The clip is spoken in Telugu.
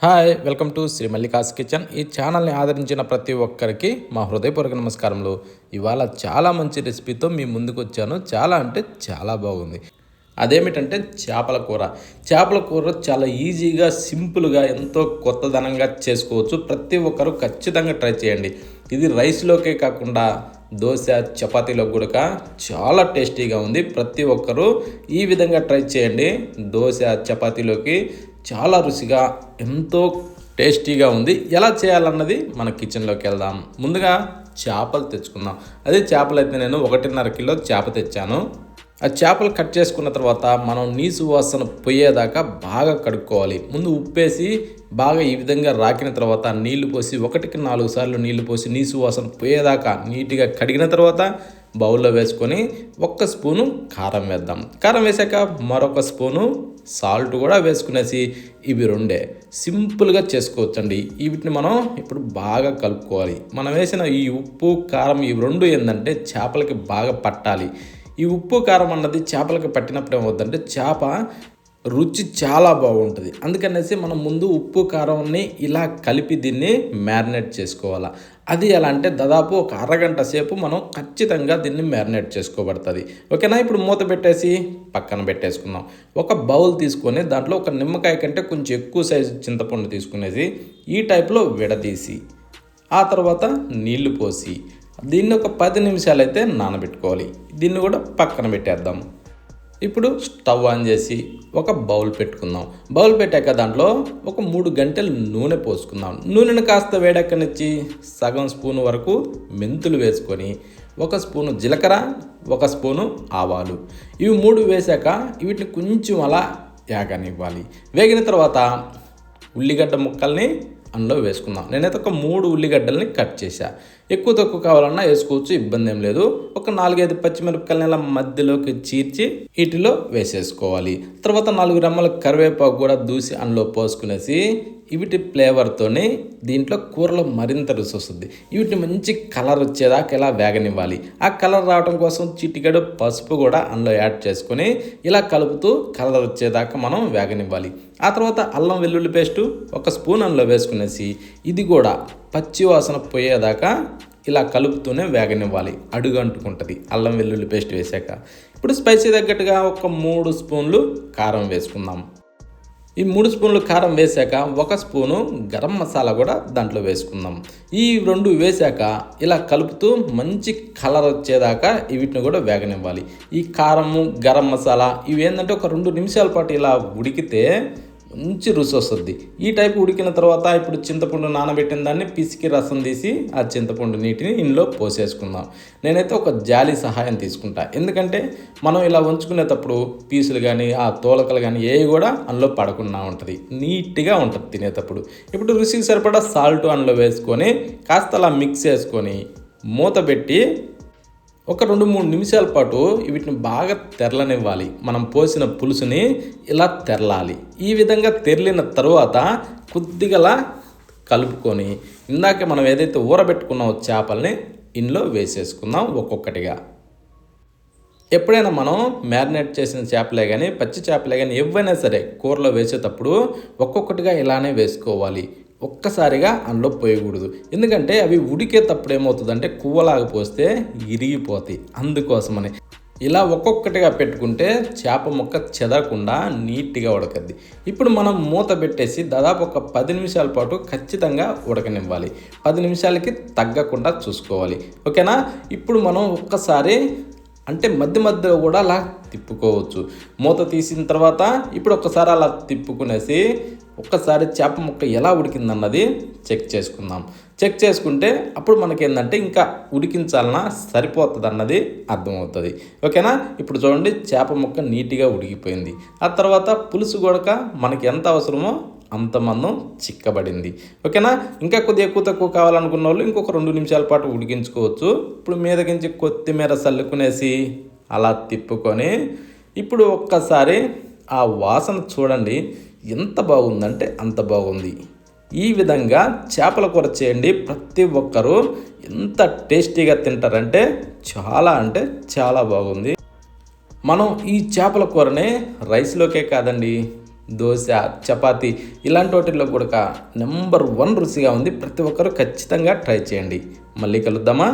Hi welcome to Shri Mallika's kitchen. ఈ ఛానల్ని ఆదరించిన ప్రతి ఒక్కరికి మా హృదయపూర్వక నమస్కారములు. ఇవాళ చాలా మంచి రెసిపీతో మీ ముందుకు వచ్చాను. చాలా అంటే చాలా బాగుంది. అదేమిటంటే చేపల కూర. చేపల కూర చాలా ఈజీగా, సింపుల్గా, ఎంతో కొత్తదనంగా చేసుకోవచ్చు. ప్రతి ఒక్కరు ఖచ్చితంగా ట్రై చేయండి. ఇది రైస్లోకే కాకుండా దోశ, చపాతీలో కూడా చాలా టేస్టీగా ఉంది. ప్రతి ఒక్కరూ ఈ విధంగా ట్రై చేయండి. దోశ, చపాతీలోకి చాలా రుచిగా, ఎంతో టేస్టీగా ఉంది. ఎలా చేయాలన్నది మన కిచెన్లోకి వెళ్దాం. ముందుగా చేపలు తెచ్చుకుందాం. అదే చేపలు అయితే నేను 1.5 కిలో చేప తెచ్చాను. ఆ చేపలు కట్ చేసుకున్న తర్వాత మనం నీసు వాసన పోయేదాకా బాగా కడుక్కోవాలి. ముందు ఉప్పేసి బాగా ఈ విధంగా రాకిన తర్వాత నీళ్లు పోసి 1కి 4 సార్లు నీళ్లు పోసి నీసు వాసన పోయేదాకా నీట్గా కడిగిన తర్వాత బౌల్లో వేసుకొని 1 స్పూను కారం వేద్దాం. కారం వేసాక మరొక స్పూను సాల్ట్ కూడా వేసుకునేసి ఇవి రెండే సింపుల్గా చేసుకోవచ్చండి. వీటిని మనం ఇప్పుడు బాగా కలుపుకోవాలి. మనం వేసిన ఈ ఉప్పు, కారం ఇవి రెండు ఏంటంటే చేపలకి బాగా పట్టాలి. ఈ ఉప్పు, కారం అన్నది చేపలకి పట్టినప్పుడు ఏమవుతుందంటే చేప రుచి చాలా బాగుంటుంది. అందుకనేసి మనం ముందు ఉప్పు, కారాన్ని ఇలా కలిపి దీన్ని మ్యారినేట్ చేసుకోవాలి. అది ఎలా అంటే దాదాపు ఒక అరగంట సేపు మనం ఖచ్చితంగా దీన్ని మ్యారినేట్ చేసుకోబడుతుంది. ఓకేనా? ఇప్పుడు మూత పెట్టేసి పక్కన పెట్టేసుకుందాం. ఒక బౌల్ తీసుకొని దాంట్లో ఒక నిమ్మకాయ కంటే కొంచెం ఎక్కువ సైజు చింతపండు తీసుకునేసి ఈ టైప్లో విడదీసి ఆ తర్వాత నీళ్లు పోసి దీన్ని ఒక 10 నిమిషాలు అయితే నానబెట్టుకోవాలి. దీన్ని కూడా పక్కన పెట్టేద్దాం. ఇప్పుడు స్టవ్ ఆన్ చేసి ఒక బౌల్ పెట్టుకుందాం. బౌల్ పెట్టాక దాంట్లో ఒక 3 గంటలు నూనె పోసుకుందాం. నూనెను కాస్త వేడెక్కనిచ్చి సగం స్పూను వరకు మెంతులు వేసుకొని 1 స్పూను జీలకర్ర, 1 స్పూను ఆవాలు ఇవి 3 వేసాక వీటిని కొంచెం అలా వేగనివ్వాలి. వేగిన తర్వాత ఉల్లిగడ్డ ముక్కల్ని అందులో వేసుకుందాం. నేనైతే ఒక 3 ఉల్లిగడ్డల్ని కట్ చేశా. ఎక్కువ తక్కువ కావాలన్నా వేసుకోవచ్చు, ఇబ్బంది ఏం లేదు. ఒక 4-5 పచ్చిమిరపకాయలని ఇలా మధ్యలోకి చీర్చి వీటిలో వేసేసుకోవాలి. తర్వాత 4 రెమ్మల కరివేపాకు కూడా దూసి అందులో పోసుకునేసి వీటి ఫ్లేవర్తోని దీంట్లో కూరలో మరింత రుచి వస్తుంది. వీటిని మంచి కలర్ వచ్చేదాకా ఇలా వేగనివ్వాలి. ఆ కలర్ రావడం కోసం చిటికెడు పసుపు కూడా అందులో యాడ్ చేసుకొని ఇలా కలుపుతూ కలర్ వచ్చేదాకా మనం వేగనివ్వాలి. ఆ తర్వాత అల్లం వెల్లుల్లి పేస్టు 1 స్పూన్ అందులో వేసుకునేసి ఇది కూడా పచ్చి వాసన పోయేదాకా ఇలా కలుపుతూనే వేగనివ్వాలి. అడుగు అంటుకుంటుంది అల్లం వెల్లుల్లి పేస్ట్ వేసాక. ఇప్పుడు స్పైసీ తగ్గట్టుగా ఒక 3 స్పూన్లు కారం వేసుకుందాం. ఈ 3 స్పూన్లు కారం వేసాక 1 స్పూను గరం మసాలా కూడా దాంట్లో వేసుకుందాం. ఈ 2 వేసాక ఇలా కలుపుతూ మంచి కలర్ వచ్చేదాకా వీటిని కూడా వేగనివ్వాలి. ఈ కారము, గరం మసాలా ఇవి ఏంటంటే ఒక 2 నిమిషాల పాటు ఇలా ఉడికితే మంచి రుచి వస్తుంది. ఈ టైప్ ఉడికిన తర్వాత ఇప్పుడు చింతపండు నానబెట్టిన దాన్ని పిసికి రసం తీసి ఆ చింతపండు నీటిని ఇందులో పోసేసుకుందాం. నేనైతే ఒక జాలి సహాయం తీసుకుంటా. ఎందుకంటే మనం ఇలా ఉంచుకునేటప్పుడు పీసులు కానీ ఆ తోలకలు కానీ ఏవి కూడా అందులో పడకుండా ఉంటుంది, నీట్గా ఉంటుంది తినేటప్పుడు. ఇప్పుడు రుచికి సరిపడా సాల్ట్ అందులో వేసుకొని కాస్త అలా మిక్స్ చేసుకొని మూత పెట్టి ఒక 2-3 నిమిషాల పాటు వీటిని బాగా తెరలనివ్వాలి. మనం పోసిన పులుసుని ఇలా తెరలాలి. ఈ విధంగా తెరలిన తరువాత కొద్దిగా కలుపుకొని ఇందాక మనం ఏదైతే ఊరబెట్టుకున్నామో చేపల్ని ఇందులో వేసేసుకుందాం ఒక్కొక్కటిగా. ఎప్పుడైనా మనం మ్యారినేట్ చేసిన చేపలే కానీ పచ్చి చేపలే కానీ ఏవైనా సరే కూరలో వేసేటప్పుడు ఒక్కొక్కటిగా ఇలానే వేసుకోవాలి. ఒక్కసారిగా అందులో పోయకూడదు. ఎందుకంటే అవి ఉడికేటప్పుడు ఏమవుతుందంటే కువ్వలాగా పోస్తే ఇరిగిపోతాయి. అందుకోసమని ఇలా ఒక్కొక్కటిగా పెట్టుకుంటే చేప ముక్క చెదరకుండా నీట్గా ఉడకద్ది. ఇప్పుడు మనం మూత పెట్టేసి దాదాపు ఒక 10 నిమిషాల పాటు ఖచ్చితంగా ఉడకనివ్వాలి. 10 నిమిషాలకి తగ్గకుండా చూసుకోవాలి. ఓకేనా? ఇప్పుడు మనం ఒక్కసారి అంటే మధ్య మధ్యలో కూడా అలా తిప్పుకోవచ్చు. మూత తీసిన తర్వాత ఇప్పుడు ఒక్కసారి అలా తిప్పుకునేసి ఒక్కసారి చేప ముక్క ఎలా ఉడికిందన్నది చెక్ చేసుకుందాం. చెక్ చేసుకుంటే అప్పుడు మనకేంటంటే ఇంకా ఉడికించాలన్నా సరిపోతుంది అన్నది అర్థమవుతుంది. ఓకేనా? ఇప్పుడు చూడండి చేప ముక్క నీట్గా ఉడికిపోయింది. ఆ తర్వాత పులుసు కూడా మనకి ఎంత అవసరమో అంత మందం చిక్కబడింది. ఓకేనా? ఇంకా కొద్దిగా ఎక్కువ తక్కువ కావాలనుకున్న వాళ్ళు ఇంకొక 2 నిమిషాల పాటు ఉడికించుకోవచ్చు. ఇప్పుడు మీదకించి కొత్తిమీర చల్లుకునేసి అలా తిప్పుకొని ఇప్పుడు ఒక్కసారి ఆ వాసన చూడండి ఎంత బాగుందంటే అంత బాగుంది. ఈ విధంగా చేపల కూర చేయండి. ప్రతి ఒక్కరూ ఎంత టేస్టీగా తింటారంటే చాలా బాగుంది. మనం ఈ చేపల కూరని రైస్లోకే కాదండి దోశ, చపాతీ ఇలాంటి వాటిల్లో కూడా నెంబర్ 1 రుచిగా ఉంది. ప్రతి ఒక్కరూ ఖచ్చితంగా ట్రై చేయండి. మళ్ళీ కలుద్దామా?